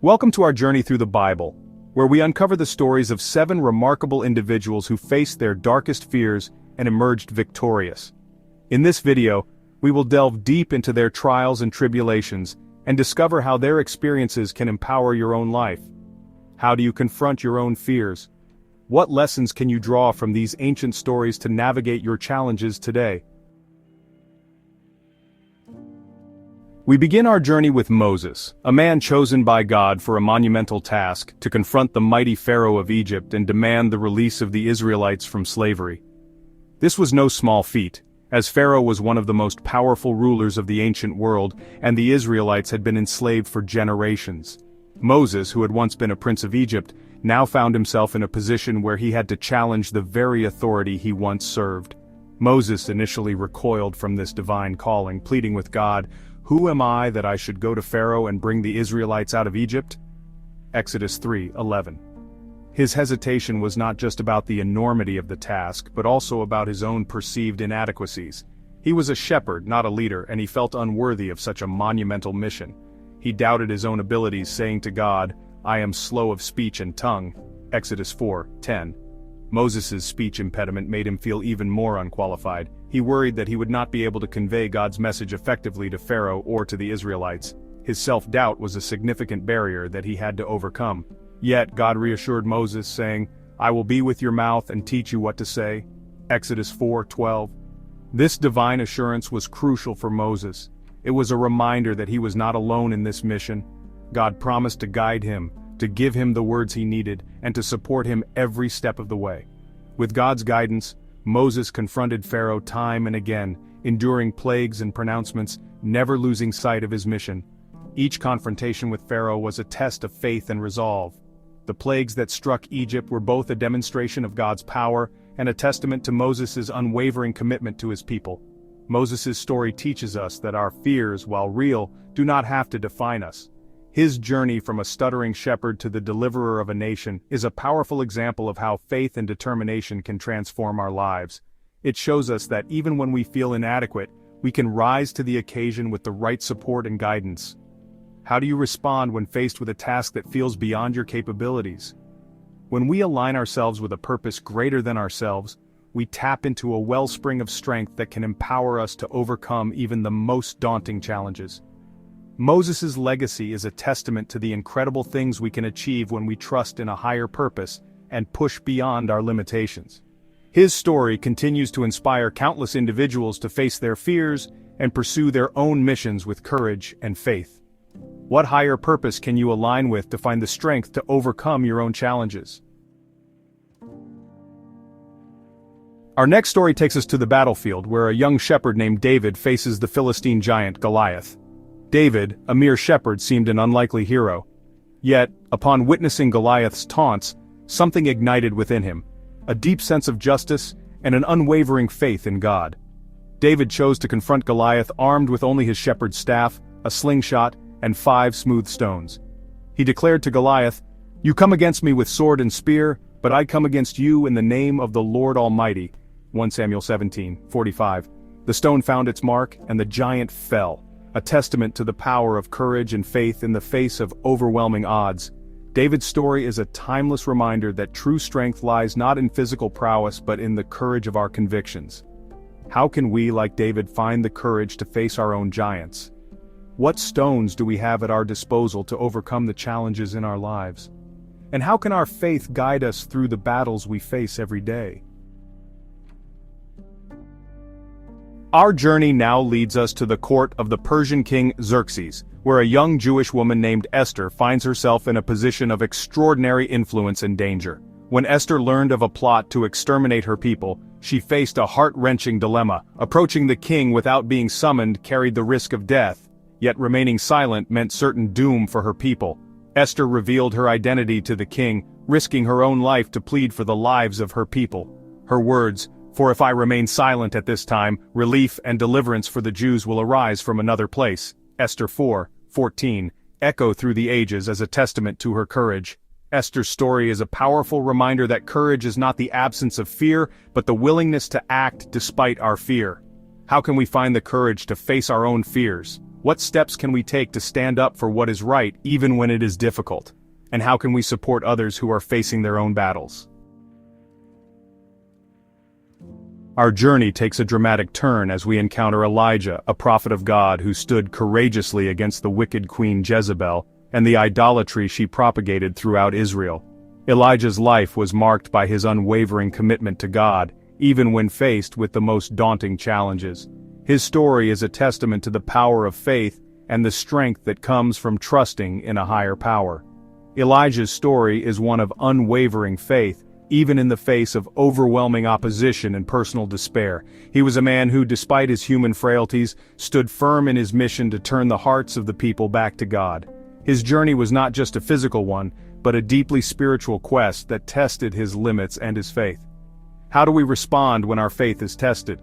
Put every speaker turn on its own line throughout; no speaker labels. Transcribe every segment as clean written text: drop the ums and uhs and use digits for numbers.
Welcome to our journey through the Bible, where we uncover the stories of 7 remarkable individuals who faced their darkest fears and emerged victorious. In this video, we will delve deep into their trials and tribulations and discover how their experiences can empower your own life. How do you confront your own fears? What lessons can you draw from these ancient stories to navigate your challenges today? We begin our journey with Moses, a man chosen by God for a monumental task to confront the mighty Pharaoh of Egypt and demand the release of the Israelites from slavery. This was no small feat, as Pharaoh was one of the most powerful rulers of the ancient world, and the Israelites had been enslaved for generations. Moses, who had once been a prince of Egypt, now found himself in a position where he had to challenge the very authority he once served. Moses initially recoiled from this divine calling, pleading with God, "Who am I that I should go to Pharaoh and bring the Israelites out of Egypt?" Exodus 3:11. His hesitation was not just about the enormity of the task, but also about his own perceived inadequacies. He was a shepherd, not a leader, and he felt unworthy of such a monumental mission. He doubted his own abilities, saying to God, "I am slow of speech and tongue." Exodus 4:10. Moses' speech impediment made him feel even more unqualified. He worried that he would not be able to convey God's message effectively to Pharaoh or to the Israelites. His self-doubt was a significant barrier that he had to overcome. Yet God reassured Moses, saying, "I will be with your mouth and teach you what to say." Exodus 4:12. This divine assurance was crucial for Moses. It was a reminder that he was not alone in this mission. God promised to guide him, to give him the words he needed, and to support him every step of the way. With God's guidance, Moses confronted Pharaoh time and again, enduring plagues and pronouncements, never losing sight of his mission. Each confrontation with Pharaoh was a test of faith and resolve. The plagues that struck Egypt were both a demonstration of God's power and a testament to Moses' unwavering commitment to his people. Moses' story teaches us that our fears, while real, do not have to define us. His journey from a stuttering shepherd to the deliverer of a nation is a powerful example of how faith and determination can transform our lives. It shows us that even when we feel inadequate, we can rise to the occasion with the right support and guidance. How do you respond when faced with a task that feels beyond your capabilities? When we align ourselves with a purpose greater than ourselves, we tap into a wellspring of strength that can empower us to overcome even the most daunting challenges. Moses' legacy is a testament to the incredible things we can achieve when we trust in a higher purpose and push beyond our limitations. His story continues to inspire countless individuals to face their fears and pursue their own missions with courage and faith. What higher purpose can you align with to find the strength to overcome your own challenges? Our next story takes us to the battlefield, where a young shepherd named David faces the Philistine giant Goliath. David, a mere shepherd, seemed an unlikely hero. Yet, upon witnessing Goliath's taunts, something ignited within him, a deep sense of justice and an unwavering faith in God. David chose to confront Goliath armed with only his shepherd's staff, a slingshot, and 5 smooth stones. He declared to Goliath, "You come against me with sword and spear, but I come against you in the name of the Lord Almighty." 1 Samuel 17:45. The stone found its mark, and the giant fell, a testament to the power of courage and faith in the face of overwhelming odds. David's story is a timeless reminder that true strength lies not in physical prowess but in the courage of our convictions. How can we, like David, find the courage to face our own giants? What stones do we have at our disposal to overcome the challenges in our lives? And how can our faith guide us through the battles we face every day? Our journey now leads us to the court of the Persian king Xerxes, where a young Jewish woman named Esther finds herself in a position of extraordinary influence and danger. When Esther learned of a plot to exterminate her people, she faced a heart-wrenching dilemma. Approaching the king without being summoned carried the risk of death, yet remaining silent meant certain doom for her people. Esther revealed her identity to the king, risking her own life to plead for the lives of her people. Her words, "For if I remain silent at this time, relief and deliverance for the Jews will arise from another place," Esther 4:14, echo through the ages as a testament to her courage. Esther's story is a powerful reminder that courage is not the absence of fear, but the willingness to act despite our fear. How can we find the courage to face our own fears? What steps can we take to stand up for what is right even when it is difficult? And how can we support others who are facing their own battles? Our journey takes a dramatic turn as we encounter Elijah, a prophet of God who stood courageously against the wicked Queen Jezebel and the idolatry she propagated throughout Israel. Elijah's life was marked by his unwavering commitment to God, even when faced with the most daunting challenges. His story is a testament to the power of faith and the strength that comes from trusting in a higher power. Elijah's story is one of unwavering faith, even in the face of overwhelming opposition and personal despair. He was a man who, despite his human frailties, stood firm in his mission to turn the hearts of the people back to God. His journey was not just a physical one, but a deeply spiritual quest that tested his limits and his faith. How do we respond when our faith is tested?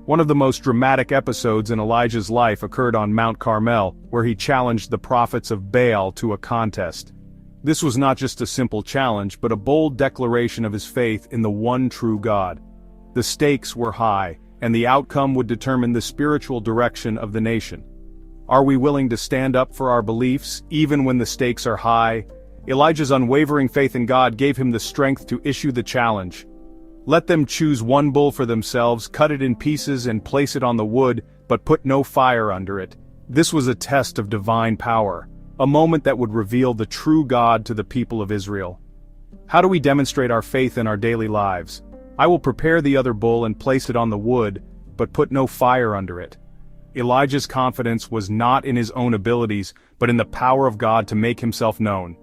One of the most dramatic episodes in Elijah's life occurred on Mount Carmel, where he challenged the prophets of Baal to a contest. This was not just a simple challenge, but a bold declaration of his faith in the one true God. The stakes were high, and the outcome would determine the spiritual direction of the nation. Are we willing to stand up for our beliefs, even when the stakes are high? Elijah's unwavering faith in God gave him the strength to issue the challenge. Let them choose one bull for themselves, cut it in pieces and place it on the wood, but put no fire under it. This was a test of divine power, a moment that would reveal the true God to the people of Israel. How do we demonstrate our faith in our daily lives? I will prepare the other bull and place it on the wood, but put no fire under it. Elijah's confidence was not in his own abilities, but in the power of God to make himself known.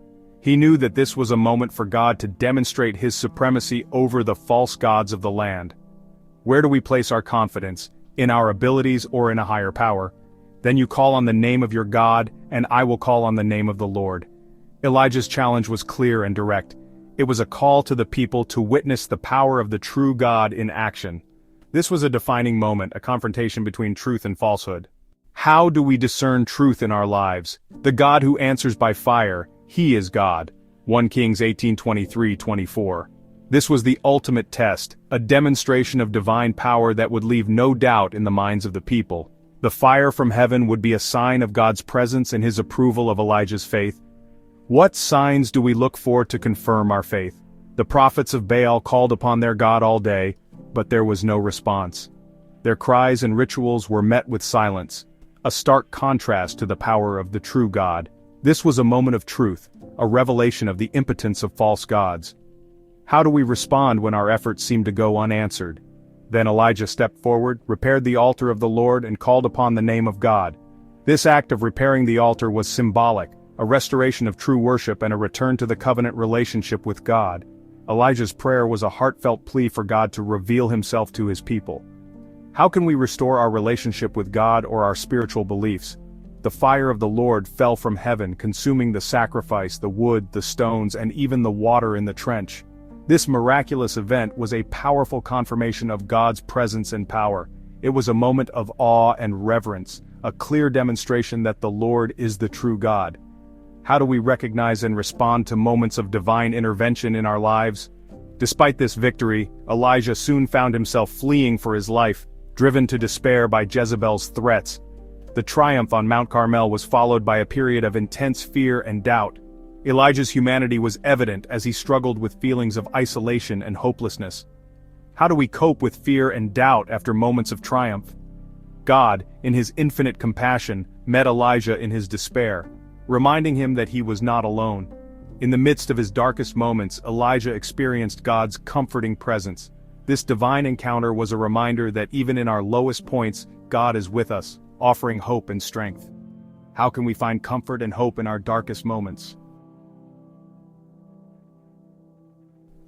He knew that this was a moment for God to demonstrate his supremacy over the false gods of the land. Where do we place our confidence? In our abilities or in a higher power? Then you call on the name of your God, and I will call on the name of the Lord. Elijah's challenge was clear and direct. It was a call to the people to witness the power of the true God in action. This was a defining moment, a confrontation between truth and falsehood. How do we discern truth in our lives? The God who answers by fire, He is God. 1 Kings 18:23-24. This was the ultimate test, a demonstration of divine power that would leave no doubt in the minds of the people. The fire from heaven would be a sign of God's presence and his approval of Elijah's faith. What signs do we look for to confirm our faith? The prophets of Baal called upon their God all day, but there was no response. Their cries and rituals were met with silence, a stark contrast to the power of the true God. This was a moment of truth, a revelation of the impotence of false gods. How do we respond when our efforts seem to go unanswered? Then Elijah stepped forward, repaired the altar of the Lord, and called upon the name of God. This act of repairing the altar was symbolic, a restoration of true worship and a return to the covenant relationship with God. Elijah's prayer was a heartfelt plea for God to reveal himself to his people. How can we restore our relationship with God or our spiritual beliefs? The fire of the Lord fell from heaven, consuming the sacrifice, the wood, the stones, and even the water in the trench. This miraculous event was a powerful confirmation of God's presence and power. It was a moment of awe and reverence, a clear demonstration that the Lord is the true God. How do we recognize and respond to moments of divine intervention in our lives? Despite this victory, Elijah soon found himself fleeing for his life, driven to despair by Jezebel's threats. The triumph on Mount Carmel was followed by a period of intense fear and doubt. Elijah's humanity was evident as he struggled with feelings of isolation and hopelessness. How do we cope with fear and doubt after moments of triumph? God, in his infinite compassion, met Elijah in his despair, reminding him that he was not alone. In the midst of his darkest moments, Elijah experienced God's comforting presence. This divine encounter was a reminder that even in our lowest points, God is with us, offering hope and strength. How can we find comfort and hope in our darkest moments?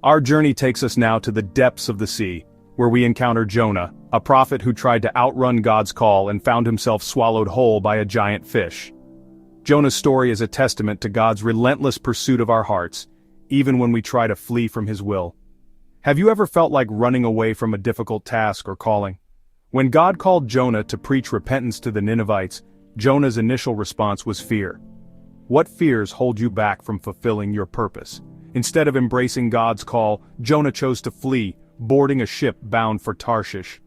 Our journey takes us now to the depths of the sea, where we encounter Jonah, a prophet who tried to outrun God's call and found himself swallowed whole by a giant fish. Jonah's story is a testament to God's relentless pursuit of our hearts, even when we try to flee from his will. Have you ever felt like running away from a difficult task or calling? When God called Jonah to preach repentance to the Ninevites, Jonah's initial response was fear. What fears hold you back from fulfilling your purpose? Instead of embracing God's call, Jonah chose to flee, boarding a ship bound for Tarshish.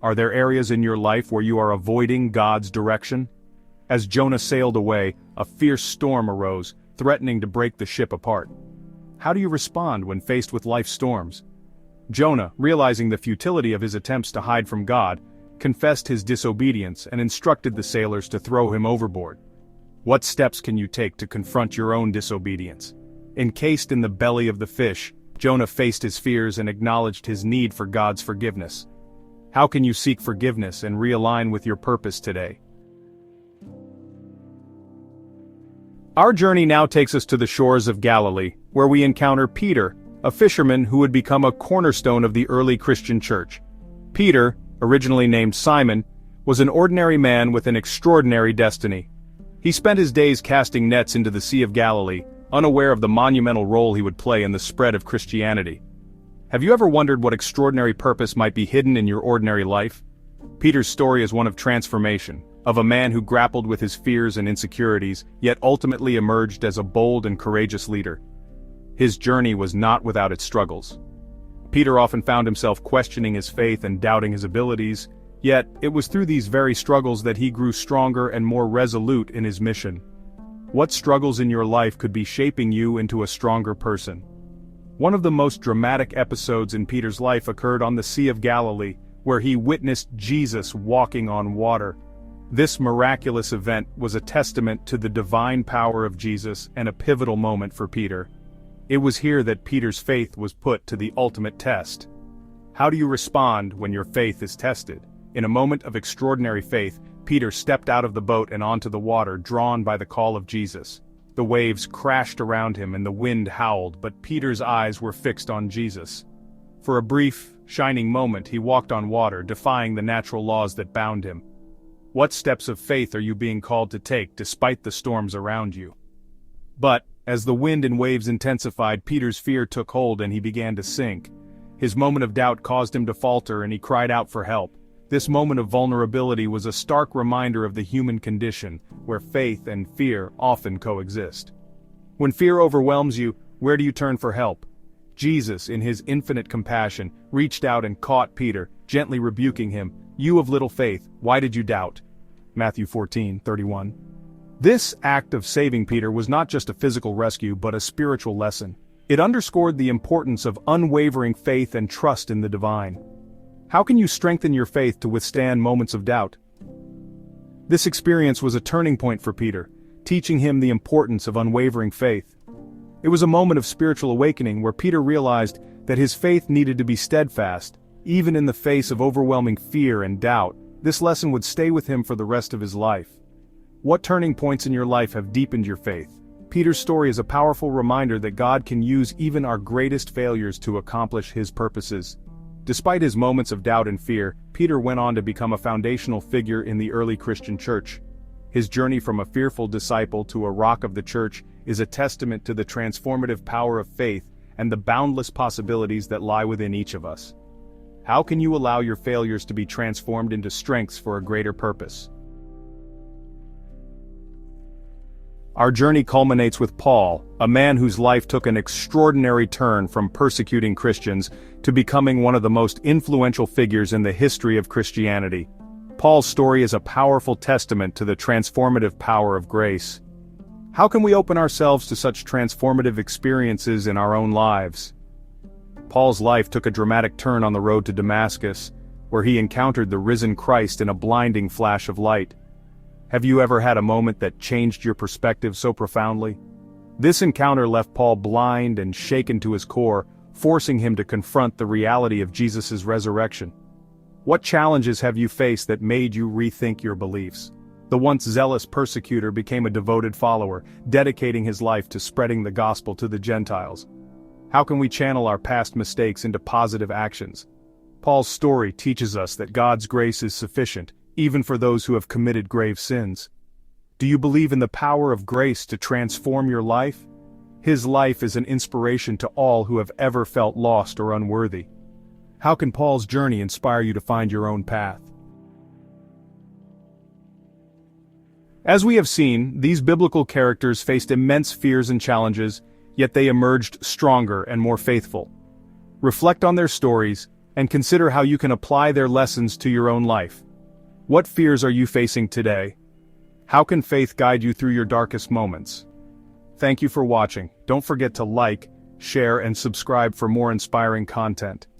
Are there areas in your life where you are avoiding God's direction? As Jonah sailed away, a fierce storm arose, threatening to break the ship apart. How do you respond when faced with life's storms? Jonah, realizing the futility of his attempts to hide from God, confessed his disobedience and instructed the sailors to throw him overboard. What steps can you take to confront your own disobedience? Encased in the belly of the fish, Jonah faced his fears and acknowledged his need for God's forgiveness. How can you seek forgiveness and realign with your purpose today? Our journey now takes us to the shores of Galilee, where we encounter Peter, a fisherman who would become a cornerstone of the early Christian church. Peter, originally named Simon, was an ordinary man with an extraordinary destiny. He spent his days casting nets into the Sea of Galilee, unaware of the monumental role he would play in the spread of Christianity. Have you ever wondered what extraordinary purpose might be hidden in your ordinary life? Peter's story is one of transformation, of a man who grappled with his fears and insecurities, yet ultimately emerged as a bold and courageous leader. His journey was not without its struggles. Peter often found himself questioning his faith and doubting his abilities, yet it was through these very struggles that he grew stronger and more resolute in his mission. What struggles in your life could be shaping you into a stronger person? One of the most dramatic episodes in Peter's life occurred on the Sea of Galilee, where he witnessed Jesus walking on water. This miraculous event was a testament to the divine power of Jesus and a pivotal moment for Peter. It was here that Peter's faith was put to the ultimate test. How do you respond when your faith is tested? In a moment of extraordinary faith, Peter stepped out of the boat and onto the water, drawn by the call of Jesus. The waves crashed around him and the wind howled, but Peter's eyes were fixed on Jesus. For a brief, shining moment he walked on water, defying the natural laws that bound him. What steps of faith are you being called to take despite the storms around you? But, as the wind and waves intensified, Peter's fear took hold and he began to sink. His moment of doubt caused him to falter and he cried out for help. This moment of vulnerability was a stark reminder of the human condition, where faith and fear often coexist. When fear overwhelms you, where do you turn for help? Jesus, in his infinite compassion, reached out and caught Peter, gently rebuking him. "You of little faith, why did you doubt?" Matthew 14:31. This act of saving Peter was not just a physical rescue but a spiritual lesson. It underscored the importance of unwavering faith and trust in the divine. How can you strengthen your faith to withstand moments of doubt? This experience was a turning point for Peter, teaching him the importance of unwavering faith. It was a moment of spiritual awakening where Peter realized that his faith needed to be steadfast, even in the face of overwhelming fear and doubt. This lesson would stay with him for the rest of his life. What turning points in your life have deepened your faith? Peter's story is a powerful reminder that God can use even our greatest failures to accomplish his purposes. Despite his moments of doubt and fear, Peter went on to become a foundational figure in the early Christian church. His journey from a fearful disciple to a rock of the church is a testament to the transformative power of faith and the boundless possibilities that lie within each of us. How can you allow your failures to be transformed into strengths for a greater purpose? Our journey culminates with Paul, a man whose life took an extraordinary turn from persecuting Christians to becoming one of the most influential figures in the history of Christianity. Paul's story is a powerful testament to the transformative power of grace. How can we open ourselves to such transformative experiences in our own lives? Paul's life took a dramatic turn on the road to Damascus, where he encountered the risen Christ in a blinding flash of light. Have you ever had a moment that changed your perspective so profoundly? This encounter left Paul blind and shaken to his core, forcing him to confront the reality of Jesus' resurrection. What challenges have you faced that made you rethink your beliefs? The once zealous persecutor became a devoted follower, dedicating his life to spreading the gospel to the Gentiles. How can we channel our past mistakes into positive actions? Paul's story teaches us that God's grace is sufficient, even for those who have committed grave sins. Do you believe in the power of grace to transform your life? His life is an inspiration to all who have ever felt lost or unworthy. How can Paul's journey inspire you to find your own path? As we have seen, these biblical characters faced immense fears and challenges, yet they emerged stronger and more faithful. Reflect on their stories, and consider how you can apply their lessons to your own life. What fears are you facing today? How can faith guide you through your darkest moments? Thank you for watching. Don't forget to like, share, and subscribe for more inspiring content.